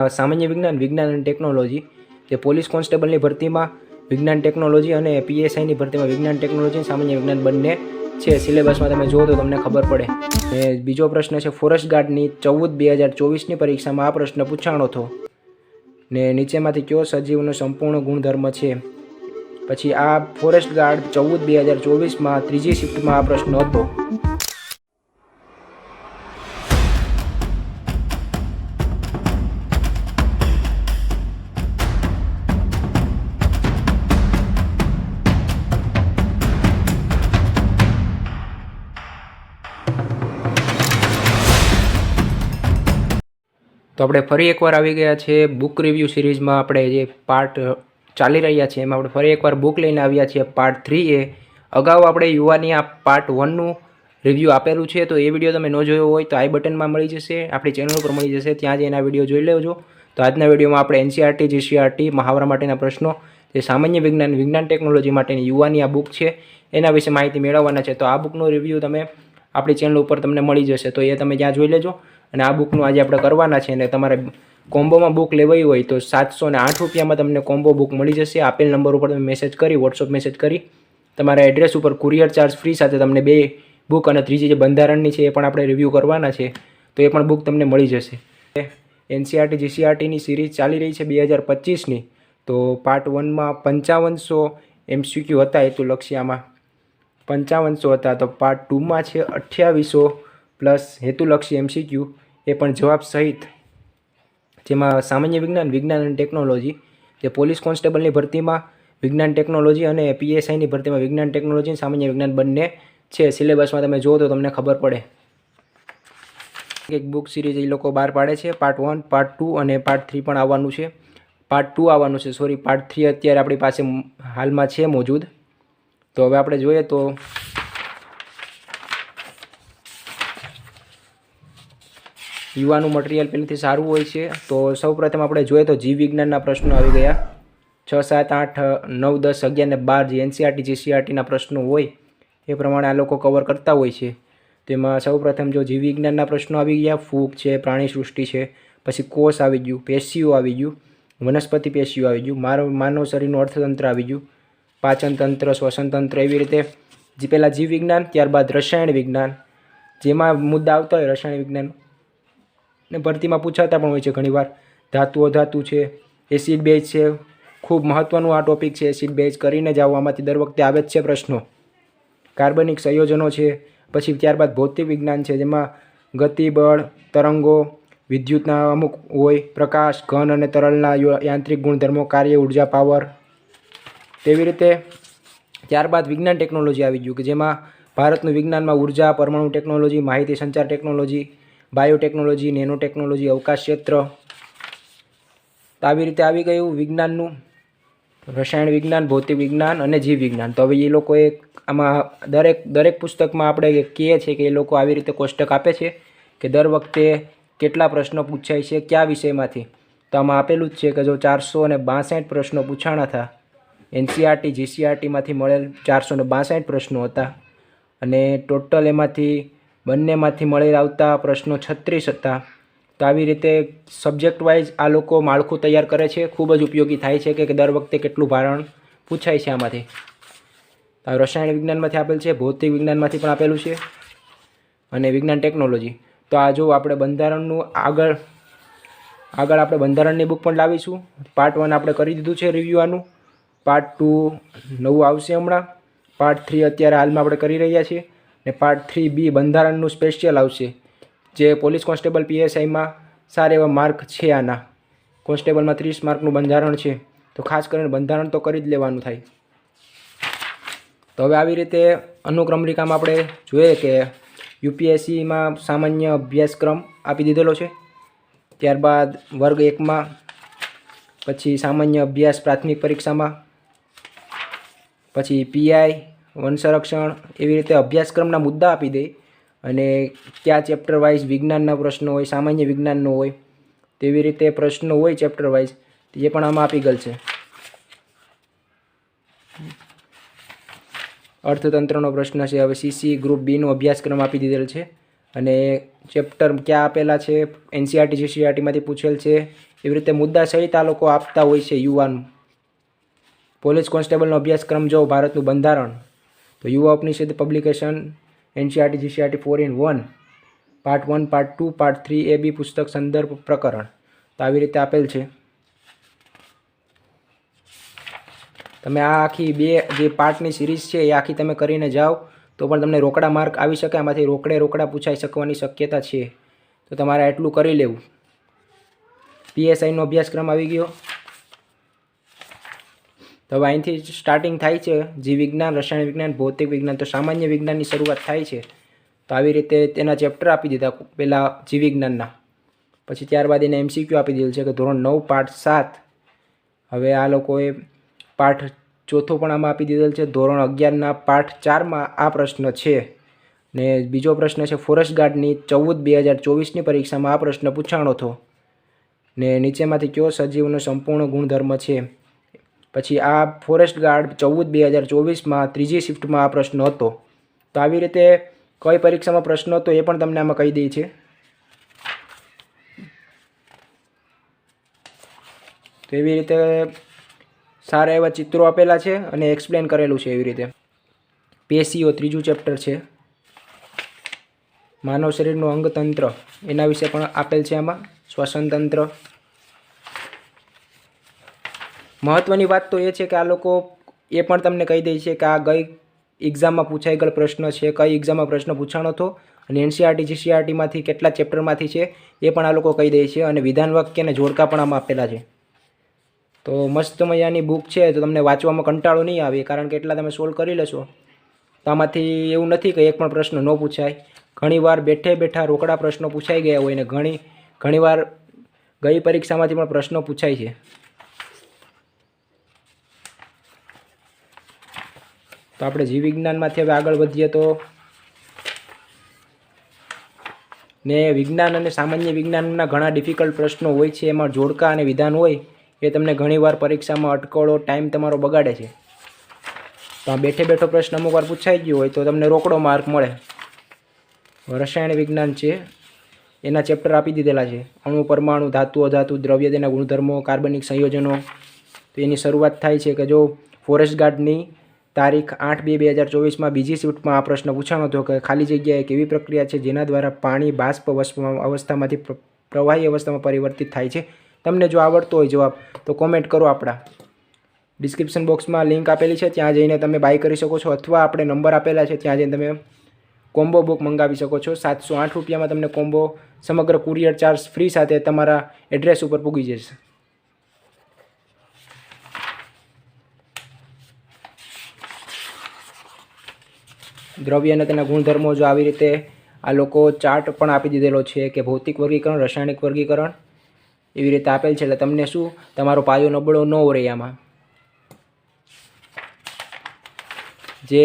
सामान्य विज्ञान विज्ञान અને ટેકનોલોજી જે પોલીસ કોન્સ્ટેબલની ભરતીમાં વિજ્ઞાન ટેકનોલોજી અને પીએસઆઈની ભરતીમાં વિજ્ઞાન ટેકનોલોજી સામાન્ય વિજ્ઞાન બંને છે। સિલેબસમાં તમે જુઓ તો તમને ખબર પડે। અને બીજો પ્રશ્ન છે ફોરેસ્ટ ગાર્ડની 14/2024ની પરીક્ષામાં આ પ્રશ્ન પૂછાણો હતો ને નીચેમાંથી કયો સજીવનો સંપૂર્ણ ગુણધર્મ છે। પછી આ ફોરેસ્ટ ગાર્ડ 14/2024માં ત્રીજી શિફ્ટમાં આ પ્રશ્ન હતો। तो આપણે ફરી એકવાર આવી ગયા છે બુક રિવ્યૂ સિરીઝમાં। આપણે જે પાર્ટ ચાલી રહ્યા છે એમાં આપણે ફરી એકવાર બુક લઈને આવ્યા છીએ પાર્ટ 3A। અગાઉ આપણે યુવાની આ પાર્ટ 1નું રિવ્યૂ આપેલું છે, તો એ વિડીયો તમે ન જોયો હોય તો આઈ બટનમાં મળી જશે, આપણી ચેનલ ઉપર મળી જશે, ત્યાં જઈને આ વિડીયો જોઈ લેજો। તો આજના વિડીયોમાં આપણે એનસીઆરટી, જીસીઆરટી, મહાવરા માટેના પ્રશ્નો, જે સામાન્ય વિજ્ઞાન વિજ્ઞાન ટેકનોલોજી માટેની યુવાની આ બુક છે એના વિશે માહિતી મેળવવાના છે। તો આ બુકનો રિવ્યૂ તમે આપણી ચેનલ ઉપર તમને મળી જશે, તો એ તમે ત્યાં જોઈ લેજો। અને આ બુકનું આજે આપણે કરવાના છે અને તમારે કોમ્બોમાં બુક લેવાઈ હોય તો 708 રૂપિયામાં તમને કોમ્બો બુક મળી જશે। આપેલ નંબર ઉપર તમે મેસેજ કરી, વોટ્સઅપ મેસેજ કરી તમારા એડ્રેસ ઉપર કુરિયર ચાર્જ ફ્રી સાથે તમને 2 બુક અને ત્રીજી જે બંધારણની છે એ પણ આપણે રિવ્યૂ કરવાના છે, તો એ પણ બુક તમને મળી જશે। એનસીઆરટી જીસીઆરટીની સિરીઝ ચાલી રહી છે 2025ની। તો પાર્ટ 1માં 5500 MCQ હતા હેતુલક્ષીમાં 5500 હતા, તો પાર્ટ 2માં છે 2800 પ્લસ હેતુલક્ષી MCQ એ પણ જવાબ સહિત, જેમાં સામાન્ય વિજ્ઞાન વિજ્ઞાન અને ટેકનોલોજી જે પોલીસ કોન્સ્ટેબલની ભરતીમાં વિજ્ઞાન ટેકનોલોજી અને પીએસઆઈની ભરતીમાં વિજ્ઞાન ટેકનોલોજી સામાન્ય વિજ્ઞાન બંને છે। સિલેબસમાં તમે જુઓ તો તમને ખબર પડે। એક બુક સિરીઝ એ લોકો બહાર પાડે છે, પાર્ટ 1, પાર્ટ 2 અને પાર્ટ 3 પણ આવવાનું છે। પાર્ટ 2 આવવાનું છે, સોરી પાર્ટ 3 અત્યારે આપણી પાસે હાલમાં છે મોજૂદ। તો હવે આપણે જોઈએ તો યુવાનું મટીરિયલ પહેલેથી સારું હોય છે। તો સૌપ્રથમ આપણે જોઈએ તો જીવ વિજ્ઞાનના પ્રશ્નો આવી ગયા 6, 7, 8, 9, 10, 11 ને 12 જે એનસીઆરટી જીસીઆરટીના પ્રશ્નો હોય એ પ્રમાણે આ લોકો કવર કરતા હોય છે। તેમાં સૌપ્રથમ જો જીવ વિજ્ઞાનના પ્રશ્નો આવી ગયા, ફૂગ છે, પ્રાણી સૃષ્ટિ છે, પછી કોષ આવી ગયું, પેશીઓ આવી ગયું, વનસ્પતિ પેશીઓ આવી ગયું, માનવ શરીરનું અર્થતંત્ર આવી ગયું, પાચન તંત્ર, શ્વસન તંત્ર, એવી રીતે જે પહેલાં જીવ વિજ્ઞાન, ત્યારબાદ રસાયણ વિજ્ઞાન, જેમાં મુદ્દા આવતા હોય રસાયણ વિજ્ઞાન ને ભરતીમાં પૂછાતા પણ હોય છે ઘણીવાર। ધાતુ અધાતુ છે, એસિડ બેઝ છે, ખૂબ મહત્ત્વનું આ ટોપિક છે એસિડ બેઝ, કરીને જાઓ આમાંથી દર વખતે આવે જ છે પ્રશ્નો। કાર્બનિક સંયોજનો છે, પછી ત્યારબાદ ભૌતિક વિજ્ઞાન છે જેમાં ગતિ, બળ, તરંગો, વિદ્યુતના અમુક હોય, પ્રકાશ, ઘન અને તરલના યાંત્રિક ગુણધર્મો, કાર્ય, ઉર્જા, પાવર, તેવી રીતે ત્યારબાદ વિજ્ઞાન ટેકનોલોજી આવી ગયું કે જેમાં ભારતનું વિજ્ઞાનમાં ઉર્જા, પરમાણુ ટેકનોલોજી, માહિતી સંચાર ટેકનોલોજી, બાયોટેકનોલોજી, નેનો ટેકનોલોજી, અવકાશ ક્ષેત્ર, આવી રીતે આવી ગયું વિજ્ઞાનનું રસાયણ વિજ્ઞાન, ભૌતિક વિજ્ઞાન અને જીવ વિજ્ઞાન। તો હવે એ લોકોએ આમાં દરેક પુસ્તકમાં આપણે કહીએ છીએ કે એ લોકો આવી રીતે કોષ્ટક આપે છે કે દર વખતે કેટલા પ્રશ્નો પૂછાય છે કયા વિષયમાંથી। તો આમાં આપેલું જ છે કે જો 462 પ્રશ્નો પૂછાણા હતા, એનસીઆરટી જીસીઆરટીમાંથી મળેલ 462 પ્રશ્નો હતા અને ટોટલ એમાંથી બંનેમાંથી મળી આવતા પ્રશ્નો 36 હતા। તો આવી રીતે સબ્જેક્ટ વાઇઝ આ લોકો માળખું તૈયાર કરે છે, ખૂબ જ ઉપયોગી થાય છે કે દર વખતે કેટલું ભારણ પૂછાય છે આમાંથી। રસાયણ વિજ્ઞાનમાંથી આપેલ છે, ભૌતિક વિજ્ઞાનમાંથી પણ આપેલું છે અને વિજ્ઞાન ટેકનોલોજી। તો આ જો આપણે બંધારણનું આગળ આપણે બંધારણની બુક પણ લાવીશું। પાર્ટ 1 આપણે કરી દીધું છે રિવ્યૂ આનું, પાર્ટ 2 નવું આવશે હમણાં, પાર્ટ 3 અત્યારે હાલમાં આપણે કરી રહ્યા છીએ ને પાર્ટ 3B બંધારણનું સ્પેશિયલ આવશે, જે પોલીસ કોન્સ્ટેબલ પીએસઆઈમાં સારા એવા માર્ક છે આના। કોન્સ્ટેબલમાં 30 માર્કનું બંધારણ છે, તો ખાસ કરીને બંધારણ તો કરી જ લેવાનું થાય। તો હવે આવી રીતે અનુક્રમણિકામાં આપણે જોઈએ કે યુપીએસસીમાં સામાન્ય અભ્યાસક્રમ આપી દીધેલો છે, ત્યારબાદ વર્ગ 1માં, પછી સામાન્ય અભ્યાસ પ્રાથમિક પરીક્ષામાં, પછી પીઆઈ, વન સંરક્ષણ, એવી રીતે અભ્યાસક્રમના મુદ્દા આપી દે અને કયા ચેપ્ટર વાઇઝ વિજ્ઞાનના પ્રશ્નો હોય, સામાન્ય વિજ્ઞાનનો હોય, તેવી રીતે પ્રશ્નો હોય ચેપ્ટર વાઇઝ એ પણ આમાં આપી ગયેલ છે। અર્થતંત્રનો પ્રશ્ન છે, હવે સીસી ગ્રુપ બીનો અભ્યાસક્રમ આપી દીધેલ છે અને ચેપ્ટર ક્યાં આપેલા છે, એનસીઆરટી જીસીઆરટીમાંથી પૂછેલ છે, એવી રીતે મુદ્દા સહિત આ લોકો આપતા હોય છે યુવાન. પોલીસ કોન્સ્ટેબલનો અભ્યાસક્રમ જો ભારતનું બંધારણ, તો Yuva Upanishad publication NCERT GCERT 4 in 1 part 1 part 2 part 3 AB પુસ્તક સંદર્ભ પ્રકરણ. તો આવી રીતે આપેલ છે. તમે આ આખી 2 જે પાર્ટની સિરીઝ છે એ આખી તમે કરીને જાઓ તો પણ તમને રોકડા માર્ક આવી શકે. આમાંથી રોકડા પૂછાઈ શકવાની શક્યતા છે. તો તમારે એટલું કરી લેવું. PSIનો અભ્યાસક્રમ આવી ગયો. તો હવે અહીંથી સ્ટાર્ટિંગ થાય છે જીવ વિજ્ઞાન, રસાયણ વિજ્ઞાન, ભૌતિક વિજ્ઞાન. તો સામાન્ય વિજ્ઞાનની શરૂઆત થાય છે. તો આવી રીતે તેના ચેપ્ટર આપી દીધા પહેલાં જીવ વિજ્ઞાનના, પછી ત્યારબાદ એને MCQ આપી દીધેલ છે કે ધોરણ 9 પાર્ટ 7. હવે આ લોકોએ પાઠ 4 પણ આમાં આપી દીધેલ છે. ધોરણ 11ના પાઠ 4માં આ પ્રશ્ન છે. ને બીજો પ્રશ્ન છે ફોરેસ્ટ ગાર્ડની 14/2024ની પરીક્ષામાં આ પ્રશ્ન પૂછાણો હતો. ને નીચેમાંથી કયો સજીવનો સંપૂર્ણ ગુણધર્મ છે. પછી આ ફોરેસ્ટ ગાર્ડ 14/2024માં ત્રીજી શિફ્ટમાં આ પ્રશ્ન હતો. તો આવી રીતે કઈ પરીક્ષામાં પ્રશ્ન હતો એ પણ તમને આમાં કહી દે છે. તો એવી રીતે સારા એવા ચિત્રો આપેલા છે અને એક્સપ્લેન કરેલું છે એવી રીતે. પેશીઓ ત્રીજું ચેપ્ટર છે. માનવ શરીરનું અંગતંત્ર એના વિશે પણ આપેલ છે આમાં. શ્વસન તંત્ર. મહત્ત્વની વાત તો એ છે કે આ લોકો એ પણ તમને કહી દે છે કે આ કઈ એક્ઝામમાં પૂછાઈ ગયેલ પ્રશ્ન છે, કઈ એક્ઝામમાં પ્રશ્ન પૂછાણો હતો અને NCERT GCERTમાંથી કેટલા ચેપ્ટરમાંથી છે એ પણ આ લોકો કહી દે છે. અને વિધાન વાક્ય અને જોડકા પણ આમાં આપેલા છે. તો મસ્ત મજાની બુક છે. તો તમને વાંચવામાં કંટાળો નહીં આવે કારણ કે એટલા તમે સોલ્વ કરી લેશો. તો આમાંથી એવું નથી કે એક પણ પ્રશ્ન ન પૂછાય. ઘણીવાર બેઠા રોકડા પ્રશ્નો પૂછાઈ ગયા હોય ને ઘણીવાર ગઈ પરીક્ષામાંથી પણ પ્રશ્નો પૂછાય છે. તો આપણે જીવ વિજ્ઞાનમાંથી હવે આગળ વધીએ તો ને વિજ્ઞાન અને સામાન્ય વિજ્ઞાનના ઘણા ડિફિકલ્ટ પ્રશ્નો હોય છે. એમાં જોડકા અને વિધાન હોય એ તમને ઘણીવાર પરીક્ષામાં અટકળો ટાઈમ તમારો બગાડે છે. તો આ બેઠો પ્રશ્ન અમુક વાર પૂછાઈ ગયો હોય તો તમને રોકડો માર્ક મળે. રસાયણ વિજ્ઞાન છે એના ચેપ્ટર આપી દીધેલા છે. અણુ, પરમાણુ, ધાતુ, અધાતુ, દ્રવ્ય, તેના ગુણધર્મો, કાર્બનિક સંયોજનો. તો એની શરૂઆત થાય છે કે જો ફોરેસ્ટ ગાર્ડની તારીખ 8/2/2024માં બીજી શિફ્ટમાં આ પ્રશ્ન પૂછાણો હતો કે ખાલી જગ્યાએ એક એવી પ્રક્રિયા છે જેના દ્વારા પાણી બાષ્પ અવસ્થામાંથી પ્રવાહી અવસ્થામાં પરિવર્તિત થાય છે. તમને જો આવડતો હોય જવાબ તો કોમેન્ટ કરો. આપણા ડિસ્ક્રિપ્શન બોક્સમાં લિંક આપેલી છે, ત્યાં જઈને તમે બાય કરી શકો છો, અથવા આપણે નંબર આપેલા છે ત્યાં જઈને તમે કોમ્બો બુક મંગાવી શકો છો. 708 રૂપિયામાં તમને કોમ્બો સમગ્ર કુરિયર ચાર્જ ફ્રી સાથે તમારા એડ્રેસ ઉપર પૂગી જશે. દ્રવ્ય અને તેના ગુણધર્મો જો આવી રીતે આ લોકો ચાર્ટ પણ આપી દીધેલો છે કે ભૌતિક વર્ગીકરણ, રાસાયણિક વર્ગીકરણ એવી રીતે આપેલ છે. એટલે તમને શું તમારો પાયો નબળો ન રહે. આમાં જે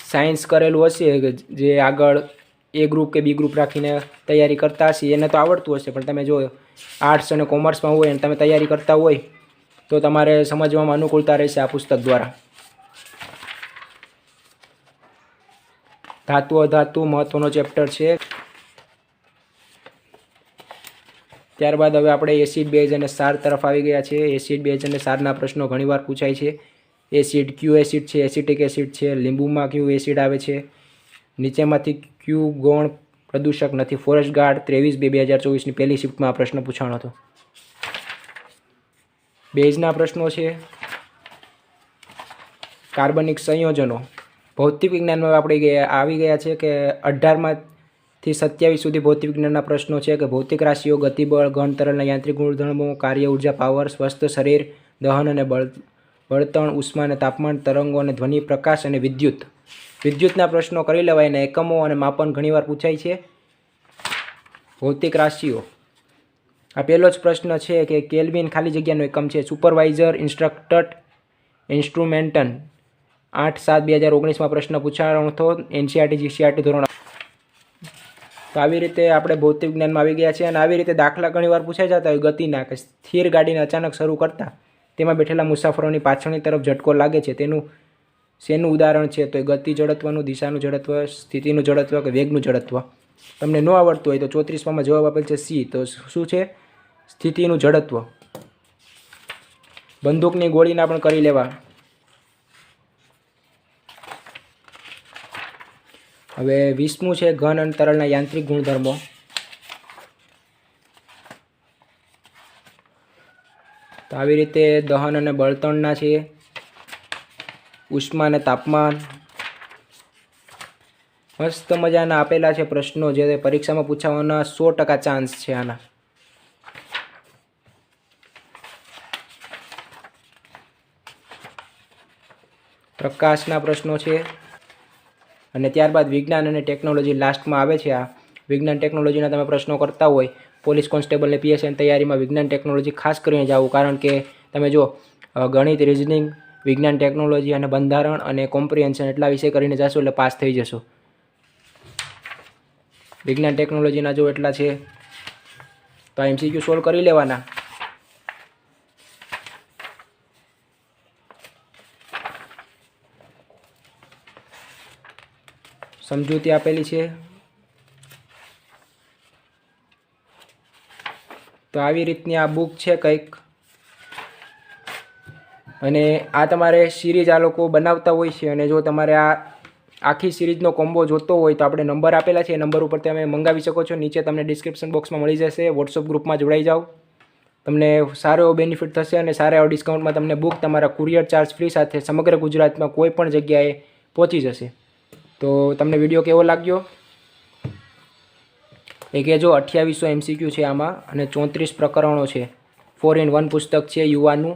સાયન્સ કરેલું હશે, જે આગળ A ગ્રુપ કે B ગ્રુપ રાખીને તૈયારી કરતા હશે એને તો આવડતું હશે, પણ તમે જો આર્ટ્સ અને કોમર્સમાં હોય અને તમે તૈયારી કરતા હોય તો તમારે સમજવામાં અનુકૂળતા રહેશે આ પુસ્તક દ્વારા. ધાતુ અધાતુ મહત્વનો ચેપ્ટર છે. ત્યારબાદ હવે આપણે એસિડ, બેઝ અને ક્ષાર તરફ આવી ગયા છે. એસિડ, બેઝ અને ક્ષારના પ્રશ્નો ઘણીવાર પૂછાય છે. એસિડ ક્યુ એસિડ છે, એસિટિક એસિડ છે, લીંબુમાં ક્યુ એસિડ આવે છે, નીચેમાંથી ક્યુ ગૌણ પ્રદૂષક નથી. ફોરેસ્ટ ગાર્ડ 23/2/2024ની પહેલી શિફ્ટમાં આ પ્રશ્ન પૂછાણો હતો. બેઝના પ્રશ્નો છે. કાર્બનિક સંયોજનો ભૌતિક વિજ્ઞાનમાં આપણે આવી ગયા છે કે 18માંથી 27 સુધી ભૌતિક વિજ્ઞાનના પ્રશ્નો છે કે ભૌતિક રાશિઓ, ગતિબળ, ઘન તરલના યાંત્રિક ગુણધર્મો, કાર્ય ઉર્જા, પાવર, સ્વસ્થ શરીર, દહન અને બળતણ, ઉષ્મા અને તાપમાન, તરંગો અને ધ્વનિ, પ્રકાશ અને વિદ્યુત. વિદ્યુતના પ્રશ્નો કરી લેવાય અને એકમો અને માપન ઘણીવાર પૂછાય છે. ભૌતિક રાશિઓ આ પહેલો જ પ્રશ્ન છે કે કેલ્વિન ખાલી જગ્યાનો એકમ છે. સુપરવાઇઝર, ઇન્સ્ટ્રક્ટર, ઇન્સ્ટ્રુમેન્ટન 8/7/2019માં પ્રશ્ન પૂછાણો હતો. NCERT GCERT ધોરણ. તો આવી રીતે આપણે ભૌતિક વિજ્ઞાનમાં આવી ગયા છે. અને આવી રીતે દાખલા ઘણીવાર પૂછાઈ જતા હોય ગતિના, કે સ્થિર ગાડીને અચાનક શરૂ કરતા તેમાં બેઠેલા મુસાફરોની પાછળની તરફ ઝટકો લાગે છે, તેનું શેનું ઉદાહરણ છે? તો ગતિ જડત્વનું, દિશાનું જડત્વ, સ્થિતિનું જડત્વ કે વેગનું જડત્વ. તમને ન આવડતું હોય તો 34માં જવાબ આપેલ છે C. તો શું છે? સ્થિતિનું જડત્વ. બંદૂકની ગોળીના પણ કરી લેવા. હવે 20મું છે ઘન અને તરલના યાંત્રિક ગુણધર્મો. તો આવી રીતે દહન અને બળતણના છે, ઉષ્મા અને તાપમાન. મસ્ત મજાના આપેલા છે પ્રશ્નો જે પરીક્ષામાં પૂછાવાના 100% ચાન્સ છે આના. પ્રકાશના પ્રશ્નો છે અને ત્યારબાદ વિજ્ઞાન અને ટેકનોલોજી લાસ્ટમાં આવે છે. આ વિજ્ઞાન ટેકનોલોજીના તમે પ્રશ્નો કરતા હોય પોલીસ કોન્સ્ટેબલ અને પીએસઆઈની તૈયારીમાં વિજ્ઞાન ટેકનોલોજી ખાસ કરીને જાવું, કારણ કે તમે જો ગણિત, રિઝનિંગ, વિજ્ઞાન ટેકનોલોજી અને બંધારણ અને કોમ્પ્રિહેન્શન એટલા વિષય કરીને જશો એટલે પાસ થઈ જશો. વિજ્ઞાન ટેકનોલોજીના જો એટલા છે તો MCQ સોલ્વ કરી લેવાના. સમજૂતી આપેલી છે. તો આવી રીતની આ બુક છે કંઈક. અને આ તમારે સિરીઝ આ લોકો બનાવતા હોય છે અને જો તમારે આ આખી સિરીઝનો કોમ્બો જોતો હોય તો આપણે નંબર આપેલા છે એ નંબર ઉપર તમે મંગાવી શકો છો. નીચે તમને ડિસ્ક્રિપ્શન બોક્સમાં મળી જશે. વોટ્સઅપ ગ્રુપમાં જોડાઈ જાઓ, તમને સારો એવો બેનિફિટ થશે અને સારા એવા ડિસ્કાઉન્ટમાં તમને બુક તમારા કુરિયર ચાર્જ ફ્રી સાથે સમગ્ર ગુજરાતમાં કોઈ પણ જગ્યાએ પહોંચી જશે. તો તમને વિડીયો કેવો લાગ્યો એ કહેજો. 2800 MCQ છે આમાં અને 34 પ્રકરણો છે. 4 in 1 પુસ્તક છે યુવાનું.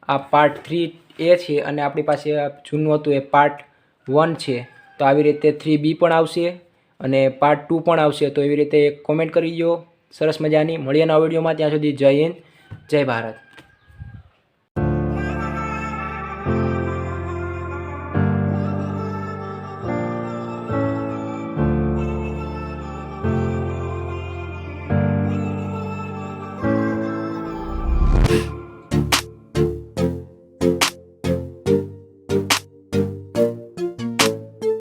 આ પાર્ટ 3A છે અને આપણી પાસે જૂનું હતું એ પાર્ટ 1 છે. તો આવી રીતે 3B પણ આવશે અને પાર્ટ 2 પણ આવશે. તો એવી રીતે એક કોમેન્ટ કરી દો સરસ મજાની. મળીએ નવા વિડીયોમાં. ત્યાં સુધી જય હિન્દ, જય ભારત.